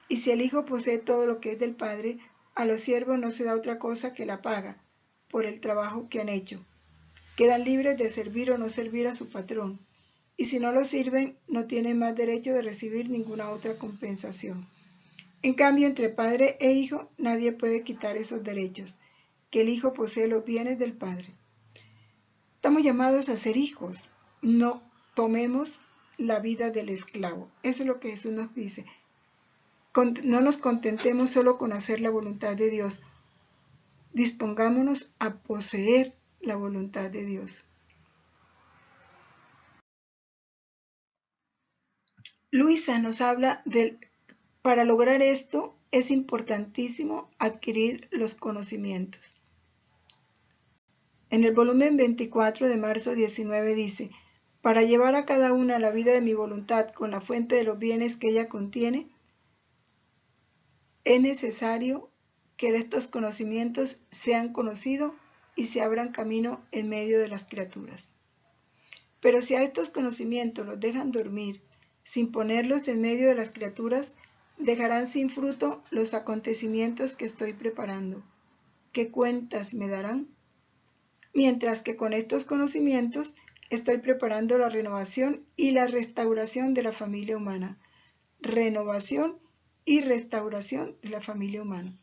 Y si el hijo posee todo lo que es del padre, a los siervos no se da otra cosa que la paga por el trabajo que han hecho. Quedan libres de servir o no servir a su patrón. Y si no lo sirven, no tienen más derecho de recibir ninguna otra compensación. En cambio, entre padre e hijo, nadie puede quitar esos derechos, que el hijo posee los bienes del padre. Estamos llamados a ser hijos, no tomemos la vida del esclavo. Eso es lo que Jesús nos dice. No nos contentemos solo con hacer la voluntad de Dios. Dispongámonos a poseer la voluntad de Dios. Luisa nos habla para lograr esto es importantísimo adquirir los conocimientos. En el volumen 24 de marzo 19 dice: para llevar a cada una la vida de mi voluntad con la fuente de los bienes que ella contiene, es necesario que estos conocimientos sean conocidos y se abran camino en medio de las criaturas. Pero si a estos conocimientos los dejan dormir, sin ponerlos en medio de las criaturas, dejarán sin fruto los acontecimientos que estoy preparando. ¿Qué cuentas me darán? Mientras que con estos conocimientos estoy preparando la renovación y la restauración de la familia humana. Renovación y restauración de la familia humana.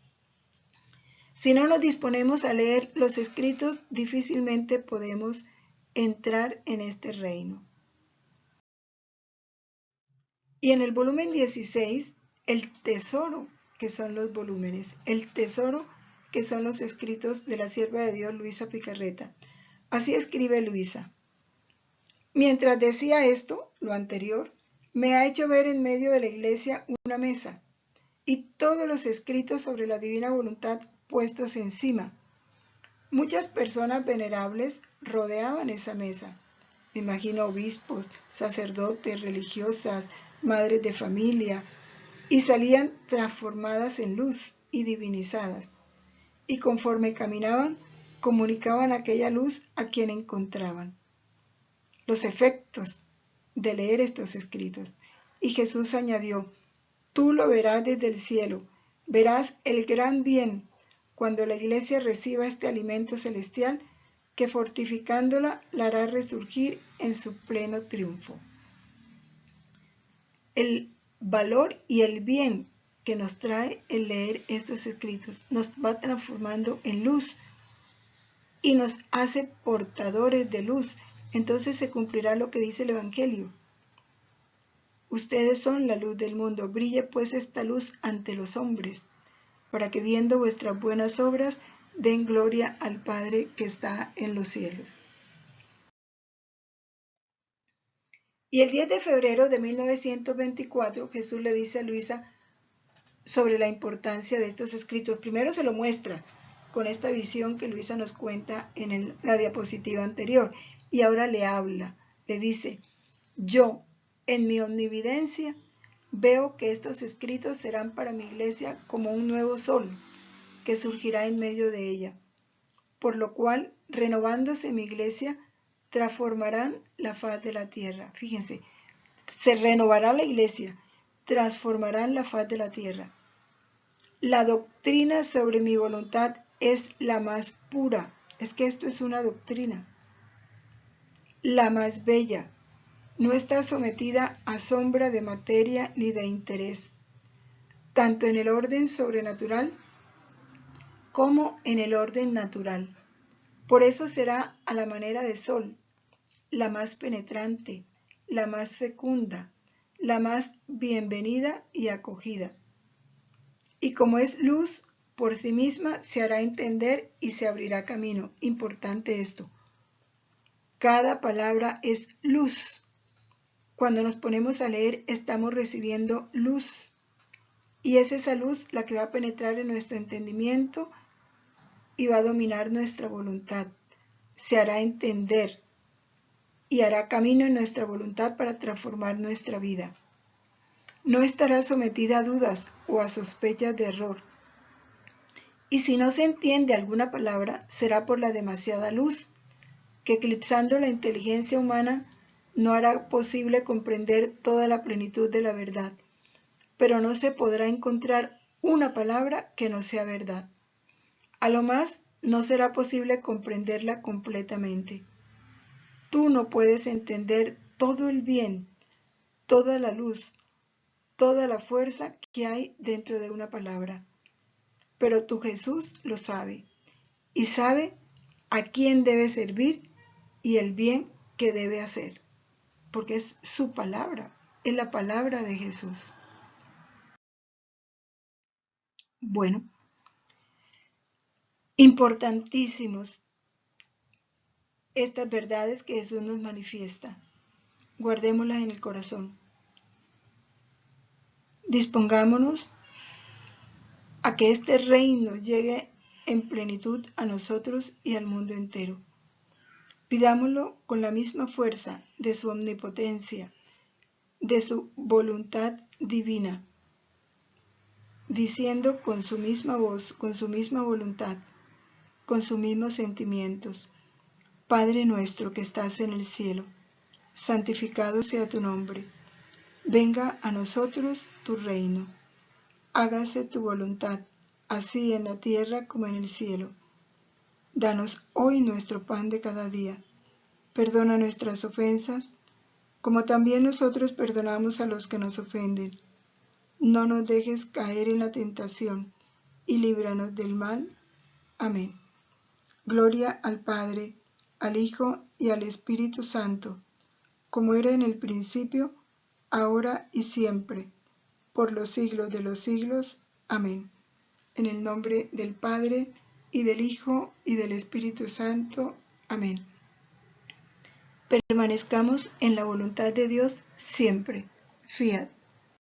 Si no nos disponemos a leer los escritos, difícilmente podemos entrar en este reino. Y en el volumen 16, el tesoro, que son los volúmenes, el tesoro, que son los escritos de la sierva de Dios Luisa Picarreta. Así escribe Luisa. Mientras decía esto, lo anterior, me ha hecho ver en medio de la iglesia una mesa y todos los escritos sobre la divina voluntad puestos encima. Muchas personas venerables rodeaban esa mesa. Me imagino obispos, sacerdotes, religiosas, madres de familia, y salían transformadas en luz y divinizadas. Y conforme caminaban, comunicaban aquella luz a quien encontraban. Los efectos de leer estos escritos. Y Jesús añadió: tú lo verás desde el cielo, verás el gran bien cuando la iglesia reciba este alimento celestial que fortificándola la hará resurgir en su pleno triunfo. El valor y el bien que nos trae el leer estos escritos nos va transformando en luz y nos hace portadores de luz. Entonces se cumplirá lo que dice el Evangelio. Ustedes son la luz del mundo, brille pues esta luz ante los hombres, para que viendo vuestras buenas obras den gloria al Padre que está en los cielos. Y el 10 de febrero de 1924 Jesús le dice a Luisa sobre la importancia de estos escritos. Primero se lo muestra con esta visión que Luisa nos cuenta en la diapositiva anterior, y ahora le habla, le dice: yo, en mi omnividencia, veo que estos escritos serán para mi iglesia como un nuevo sol que surgirá en medio de ella, por lo cual, renovándose mi iglesia, transformarán la faz de la tierra. Fíjense, se renovará la iglesia, transformarán la faz de la tierra. La doctrina sobre mi voluntad es la más pura. Es que esto es una doctrina. La más bella. No está sometida a sombra de materia ni de interés, tanto en el orden sobrenatural como en el orden natural. Por eso será a la manera de sol, la más penetrante, la más fecunda, la más bienvenida y acogida. Y como es luz, por sí misma se hará entender y se abrirá camino. Importante esto. Cada palabra es luz. Cuando nos ponemos a leer, estamos recibiendo luz. Y es esa luz la que va a penetrar en nuestro entendimiento y va a dominar nuestra voluntad. Se hará entender y hará camino en nuestra voluntad para transformar nuestra vida. No estará sometida a dudas o a sospechas de error. Y si no se entiende alguna palabra, será por la demasiada luz que eclipsando la inteligencia humana no hará posible comprender toda la plenitud de la verdad, pero no se podrá encontrar una palabra que no sea verdad. A lo más, no será posible comprenderla completamente. Tú no puedes entender todo el bien, toda la luz, toda la fuerza que hay dentro de una palabra. Pero tu Jesús lo sabe, y sabe a quién debe servir y el bien que debe hacer, porque es su palabra, es la palabra de Jesús. Bueno, importantísimos estas verdades que Jesús nos manifiesta. Guardémoslas en el corazón. Dispongámonos a que este reino llegue en plenitud a nosotros y al mundo entero. Pidámoslo con la misma fuerza de su omnipotencia, de su voluntad divina, diciendo con su misma voz, con su misma voluntad, con sus mismos sentimientos: Padre nuestro que estás en el cielo, santificado sea tu nombre. Venga a nosotros tu reino. Hágase tu voluntad, así en la tierra como en el cielo. Danos hoy nuestro pan de cada día. Perdona nuestras ofensas, como también nosotros perdonamos a los que nos ofenden. No nos dejes caer en la tentación, y líbranos del mal. Amén. Gloria al Padre, al Hijo y al Espíritu Santo, como era en el principio, ahora y siempre, por los siglos de los siglos. Amén. En el nombre del Padre, y del Hijo, y del Espíritu Santo. Amén. Permanezcamos en la voluntad de Dios siempre. Fiat.